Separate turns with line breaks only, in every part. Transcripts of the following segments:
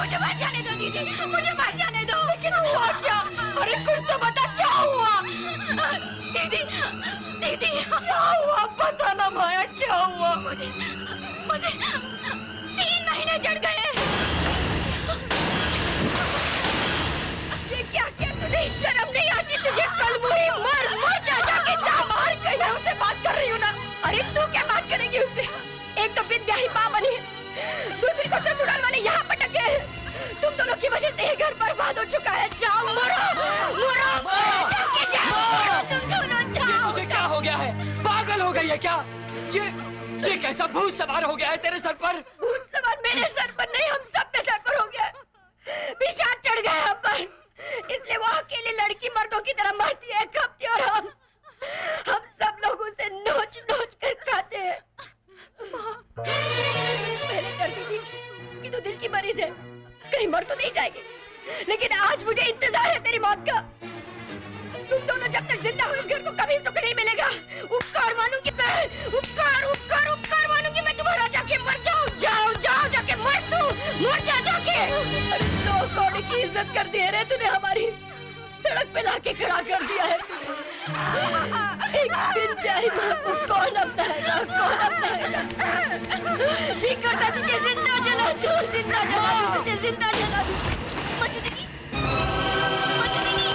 मुझे मर जाने दो दीदी, मुझे मर जाने दो। लेकिन हुआ क्या? अरे कुछ तो बता, क्या हुआ? दीदी, दीदी क्या हुआ? पता ना माया, क्या हुआ? मुझे 3 महीने चढ़ गए। ये क्या किया तूने? शर्म नहीं आती तुझे? कल मुझे मर जाके जा बाहर। कहीं मैं उससे बात कर रही हूँ ना। अरे तू क्या बात करेगी उससे? एक तो विद्याही माँ बनी, दूसरी को ससुराल वाले यहाँ पटक गए। तुम दोनों की वजह से ये घर बर्बाद हो चुका है। जाओ मरो, मरो, मरो, जाके जाओ, तुम दोनों जाओ।
ये तुझे क्या हो गया है? पागल हो गई है क्या? ये कैसा भूत सवार हो गया है तेरे सर पर?
भूत सवार मेरे सर पर नहीं, हम सब के सर पर हो गया। पिशाच चढ़ गया हम पर, इसलिए वो अकेली लड़की मर्दों की तरह मरती है, कपती, और हम सब लोग उसे नोच नोच कर खाते हैं। पहले डरती थी कि तू दिल की मरीज है, कहीं मर तो नहीं जाएगी, लेकिन आज मुझे इंतजार है तेरी मौत का। तुम दोनों जब तक जिंदा हो इस घर को कभी सुख नहीं मिलेगा। उपकार मानूंगी मैं, उपकार मानूंगी मैं तुम्हारा। जाके मर जाओ, जाओ जाके मर, तू मर जा जाके। 2 कौड़ी की इज्जत कर दी है रे तूने, हमारी सड़क पे लाके खड़ा कर दिया है तूने। एक दिन प्यारी माँ को कौन अपनाएगा, कौन अपनाएगा? जी करता तुझे जिंदा जला दूं, जिंदा जला दूं, तुझे जिंदा जला दूं। मजू दीदी, मजू दीदी,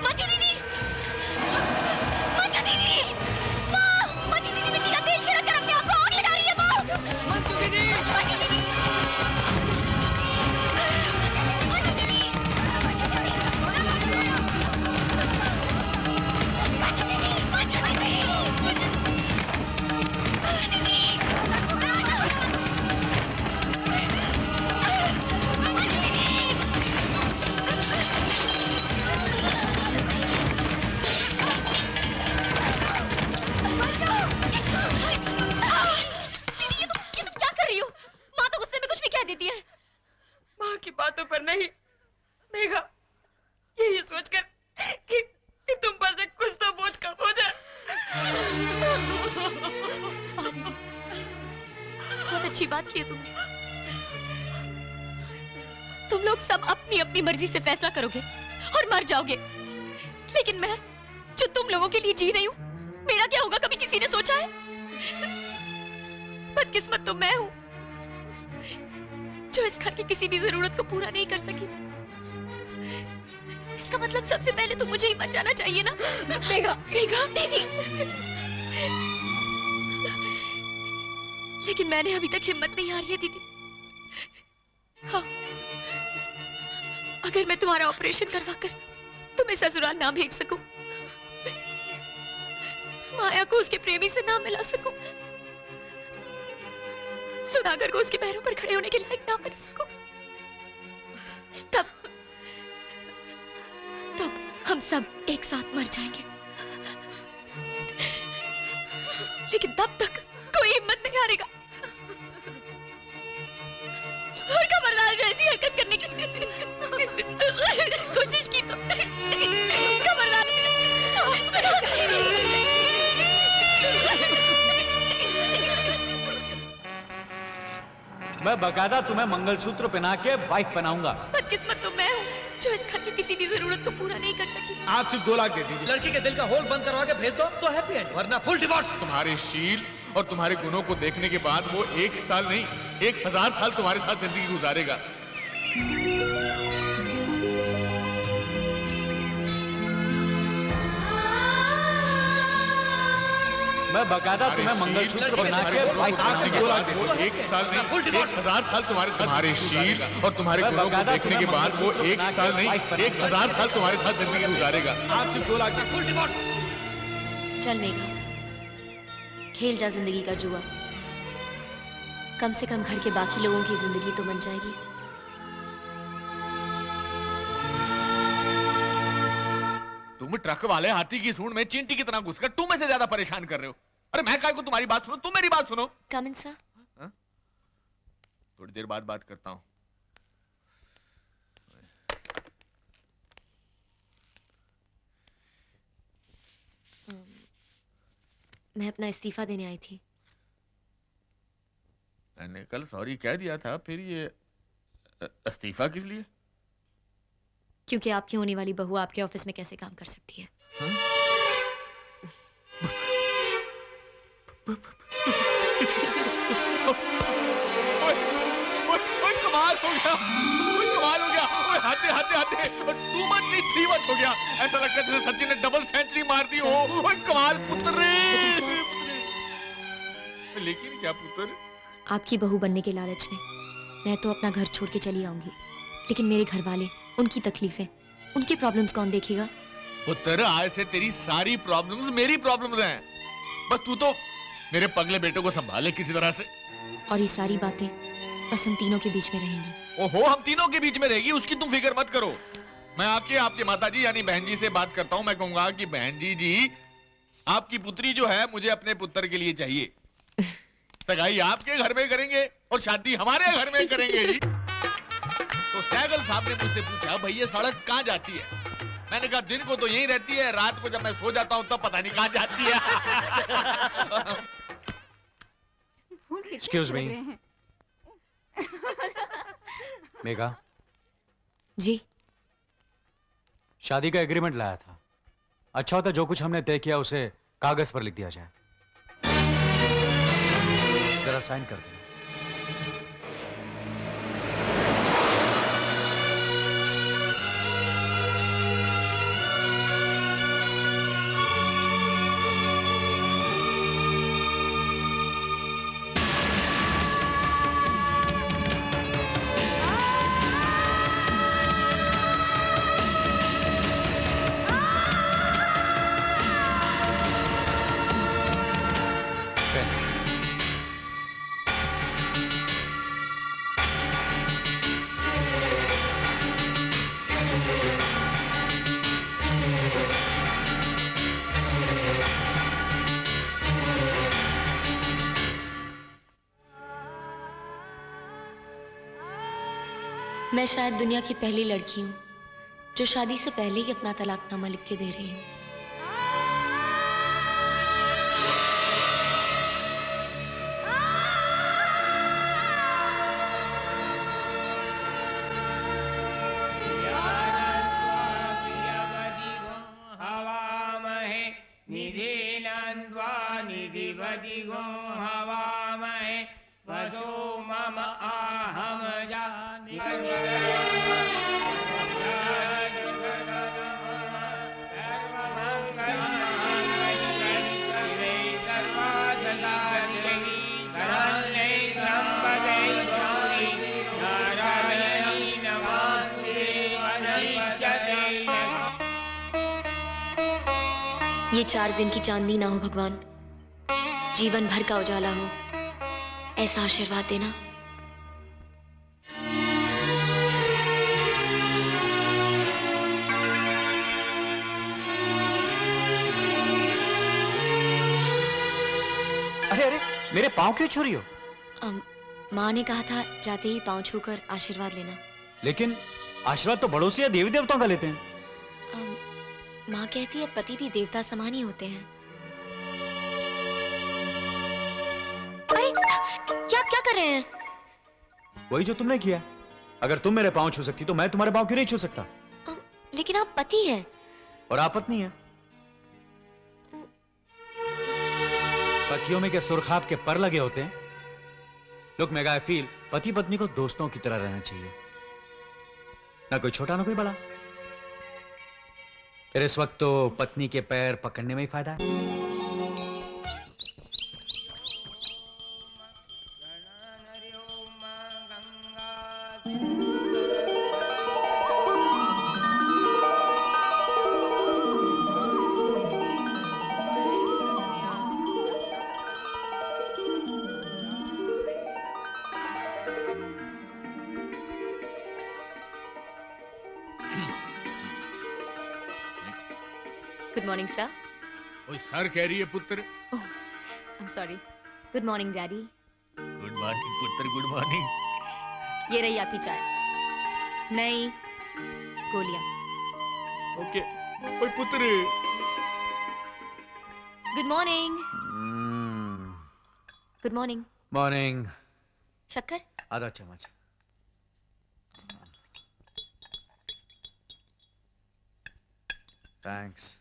मजू दीदी, मजू दीदी, माँ, मजू दीदी बेटी का तेल छिड़क कर अपने आप को आग लगा रही है माँ।
मंजू दीदी,
मजू दीदी,
माँ की बातों पर नहीं मेघा, यही सोचकर कि तुम पर से कुछ तो बोझ कम हो जाए।
बहुत अच्छी बात की है तुमने। तुम लोग सब अपनी अपनी मर्जी से फैसला करोगे और मर जाओगे, लेकिन मैं जो तुम लोगों के लिए जी रही हूँ, मेरा क्या होगा कभी किसी ने सोचा है? बदकिस्मत तो मैं हूँ जो इस घर की किसी भी जरूरत को पूरा नहीं कर सकी। इसका मतलब सबसे पहले तो मुझे ही मर जाना चाहिए ना। मेघा, मेघा दीदी, लेकिन मैंने अभी तक हिम्मत नहीं हारी है दीदी। हाँ, अगर मैं तुम्हारा ऑपरेशन करवाकर तुम्हें ससुराल ना भेज सकूं, माया को उसके प्रेमी से ना मिला सकूं, सुधाकर को उसके पैरों पर खड़े होने के लायक ना बना सकूं, तब हम सब एक साथ मर जाएंगे। लेकिन तब तक कोई हिम्मत नहीं हारेगा और खबरदार जो ऐसी हरकत करने की कोशिश की तो खबरदार।
मैं बकायदा तुम्हें मंगलसूत्र पहना के वाइफ बनाऊंगा।
बदकिस्मत तो मैं हूँ जो इस घर की किसी भी जरूरत को पूरा नहीं कर सकी।
आप सिर्फ 2 लाख दे दीजिए।
लड़की के दिल का होल बंद करवा के भेज दो तो हैप्पी एंड, वरना फुल डिवोर्स।
तुम्हारे शील और तुम्हारे गुणों को देखने के बाद वो 1 साल नहीं 1000 साल तुम्हारे साथ जिंदगी गुजारेगा।
मैं बकायदा तुम्हें मंगलसूत्र पहना के वाइफ बनाऊंगा।
1 साल नहीं 1000 साल तुम्हारे शील और तुम्हारे गुणों को देखने के बाद वो 1 साल नहीं 1000 साल तुम्हारे साथ जिंदगी गुजारेगा।
आप सिर्फ 2 लाख फुल डिवोर्स।
चल मेघा, खेल जा जिंदगी का जुआ। कम से कम घर के बाकी लोगों की जिंदगी तो बन जाएगी।
तुम ट्रक वाले हाथी की सूंड में चींटी की तरह घुसकर तुम में से ज्यादा परेशान कर रहे हो। अरे मैं काय को तुम्हारी बात सुनो, तुम मेरी बात सुनो।
कम इन सर।
थोड़ी देर बाद बात करता हूं।
मैं अपना इस्तीफा देने आई थी।
मैंने कल सॉरी कह दिया था, फिर ये इस्तीफा किस लिए?
क्योंकि आपकी होने वाली बहू आपके ऑफिस में कैसे काम कर सकती है?
ओए कमाल हो गया, कमाल हो गया। ओए हाथे टू मच हो गया। ऐसा लगता है जैसे सचिन ने डबल सेंचुरी मार दी हो। ओए कमाल पुत्र रे। लेकिन क्या पुत्र?
आपकी बहू बनने के लालच में मैं तो अपना घर छोड़ के चली आऊंगी, लेकिन मेरे घर वाले, उनकी तकलीफें, उनकी प्रॉब्लम्स कौन देखेगा?
पुत्र आज से तेरी सारी प्रॉब्लम्स मेरी प्रॉब्लम्स हैं। बस तू तो मेरे पगले बेटे को संभाले किसी तरह से।
और ये सारी बातें बस हम तीनों के बीच में रहेंगी।
ओहो, हम तीनों के बीच में रहेगी, उसकी तुम फिक्र मत करो। मैं आपके माताजी यानी बहन जी से बात करता हूँ। मैं कहूंगा कि बहन जी आपकी पुत्री जो है मुझे अपने पुत्र के लिए चाहिए। सगाई आपके घर में करेंगे और शादी हमारे घर में करेंगे जी। तो सैगल साहब ने मुझसे पूछा, भाई ये सड़क कहाँ जाती है? मैंने कहा दिन को तो यहीं रहती है, रात को जब मैं सो जाता हूँ तब पता नहीं कहाँ जाती है।
एक्सक्यूज मी मेघा,
जी
शादी का एग्रीमेंट लाया था। अच्छा होता जो कुछ हमने तय किया उसे कागज पर लिख दिया जाए। जरा साइन कर देना।
मैं शायद दुनिया की पहली लड़की हूँ जो शादी से पहले ही अपना तलाकनामा लिख के दे रही हूँ। ये 4 दिन की चांदनी ना हो भगवान, जीवन भर का उजाला हो, ऐसा आशीर्वाद देना।
अरे अरे, मेरे पाँव क्यों छू रही हो?
माँ ने कहा था जाते ही पाँव छूकर आशीर्वाद लेना।
लेकिन आशीर्वाद तो बड़ों से या देवी देवताओं का लेते हैं।
माँ कहती है पति भी देवता समान ही होते हैं। अरे क्या कर रहे हैं?
वही जो तुमने किया। अगर तुम मेरे पाँव छू सकती तो मैं तुम्हारे पाँव क्यों नहीं छू सकता?
लेकिन आप पति हैं।
और आप पत्नी हैं। पतियों में क्या सुरखाब के पर लगे होते हैं? लोग मेगा आई फील पति पत्नी को दोस्तों की तरह रहना चाहिए, ना कोई छोटा ना कोई बड़ा। फिर इस वक्त तो पत्नी के पैर पकड़ने में ही फायदा है।
Good morning sir.
ओए सर कह रही है पुत्र।
I am sorry. Good morning daddy.
Good morning पुत्र, गुड मॉर्निंग।
ये रही आपकी चाय, नई गोलियां।
ओके। ओए पुत्र।
Good morning. Good morning.
Morning.
शक्कर?
आधा चम्मच। थैंक्स।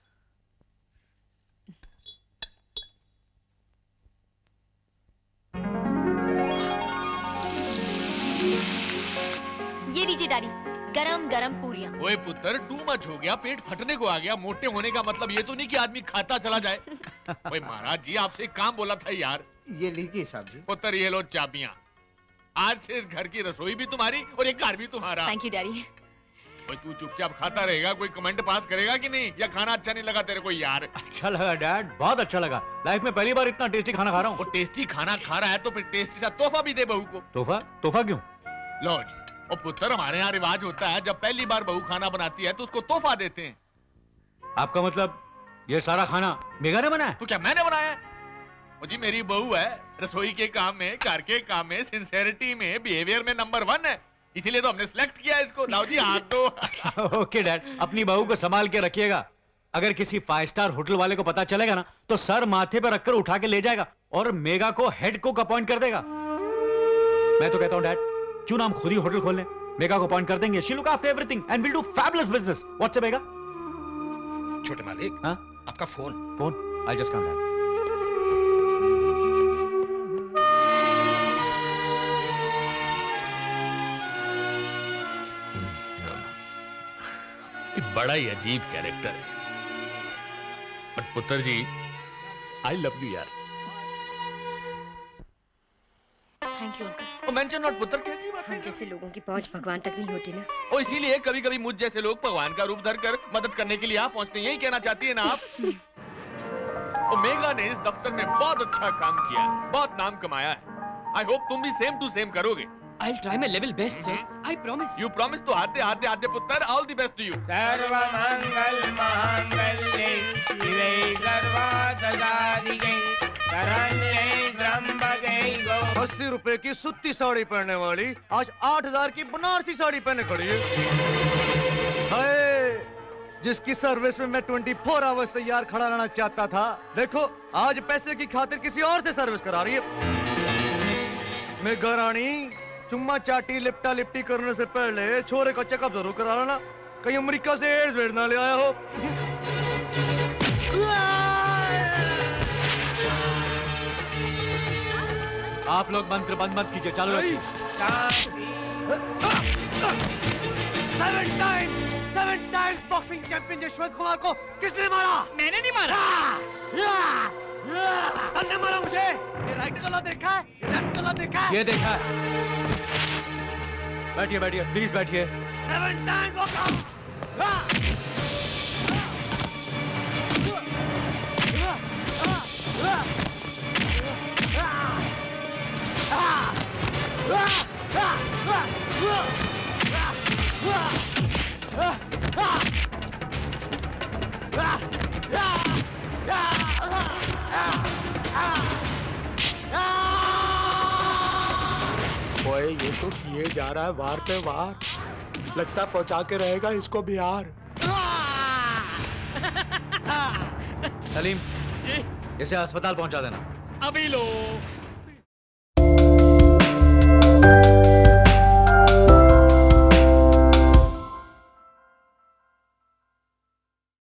ये लीजिए डैडी, गरम गरम पूरियां।
ओए पुत्र, टू मच हो गया, पेट फटने को आ गया। मोटे होने का मतलब ये तो नहीं कि आदमी खाता चला जाए। ओए महाराज जी, आपसे एक काम बोला था यार।
ये लीजिए साहब जी।
पुत्र ये लो चाबियां। आज से इस घर की रसोई भी तुम्हारी और ये घर भी तुम्हारा।
Thank you daddy.
ओए तू चुपचाप खाता रहेगा, कोई कमेंट पास करेगा कि नहीं? या खाना अच्छा नहीं लगा तेरे को यार?
अच्छा लगा डैड, बहुत अच्छा लगा। लाइफ में पहली बार इतना टेस्टी खाना खा रहा
वो
हूँ।
टेस्टी खाना खा रहा है तो फिर टेस्टी सा तोहफा भी दे बहू को।
तोहफा? तोहफा क्यों?
लो जी। और पुत्र, हमारे यहाँ रिवाज होता है, जब पहली बार बहू खाना बनाती है तो उसको तोहफा देते हैं।
आपका मतलब ये सारा खाना मेघा ने बनाया?
तो क्या मैंने बनाया है? वो जी मेरी बहू है, रसोई के काम में, घर के काम में, सिंसेरिटी में, बिहेवियर में नंबर 1 है। इसीलिए तो हमने सिलेक्ट किया है इसको। लाओ जी हाथ दो।
ओके डैड, अपनी बहू को संभाल के रखिएगा। अगर किसी 5 स्टार होटल वाले को पता चलेगा ना, तो सर माथे पर रखकर उठा के ले जाएगा और मेगा को हेड कुक अपॉइंट कर देगा। मैं तो कहता हूँ डैड, क्यों ना हम खुद ही होटल खोल लें? मेगा को अपॉइंट कर देंगे, she look after everything and will do fabulous business. What's up मेगा?
छोटे मालिक,
हाँ?
आपका phone.
Phone? I just come dad.
बड़ा ही अजीब कैरेक्टर है, बट पुत्र जी आई लव यू यार।
Thank you uncle.
Oh mention not पुत्र, कैसी बात है?
हम जैसे लोगों की पहुंच भगवान तक नहीं होती ना।
ओ इसीलिए कभी कभी मुझ जैसे लोग भगवान का रूप धरकर मदद करने के लिए आप पहुंचते हैं। यही कहना चाहती है ना आप? ओ मेघा ने इस दफ्तर में बहुत अच्छा काम किया, बहुत नाम कमाया है। आई होप तुम भी सेम टू सेम करोगे।
I'll try my level best, sir. I promise.
You promise तो आते आते पुत्र, all the best to you.
सर्वमंगल मांगल्ये शिवे सर्वार्थसाधिके शरण्ये त्र्यंबके गौरी।
80 रुपए की सुत्ती साड़ी पहनने वाली आज 8000 की बनारसी साड़ी पहने खड़ी है। हाय, जिसकी सर्विस में मैं 24 आवर्स तैयार खड़ा रहना चाहता था, देखो आज पैसे की खातिर किसी और से सर्विस करा रही है। मेघा रानी, चुम्मा चाटी लिपटा लिपटी करने से पहले छोरे का चेकअप जरूर करा लेना, कहीं अमेरिका से एड्स भेज ना ले आया हो।
आप लोग मंत्र बंद मत कीजिए, चालू रखिए।
Seven times boxing champion Yashwant Kumar को किसने मारा?
मैंने नहीं मारा।
अन्य मारा मुझे। ये राइट गला देखा है, ये लेफ्ट गला देखा है।
ये देखा है। बैठिए बैठिए, प्लीज बैठिए।
7 टाइम्स नॉकआउट।
ओए, ये तो किए जा रहा है वार पे वार। लगता पहुंचा के रहेगा इसको बिहार।
सलीम, इसे अस्पताल पहुंचा देना।
अभी लो।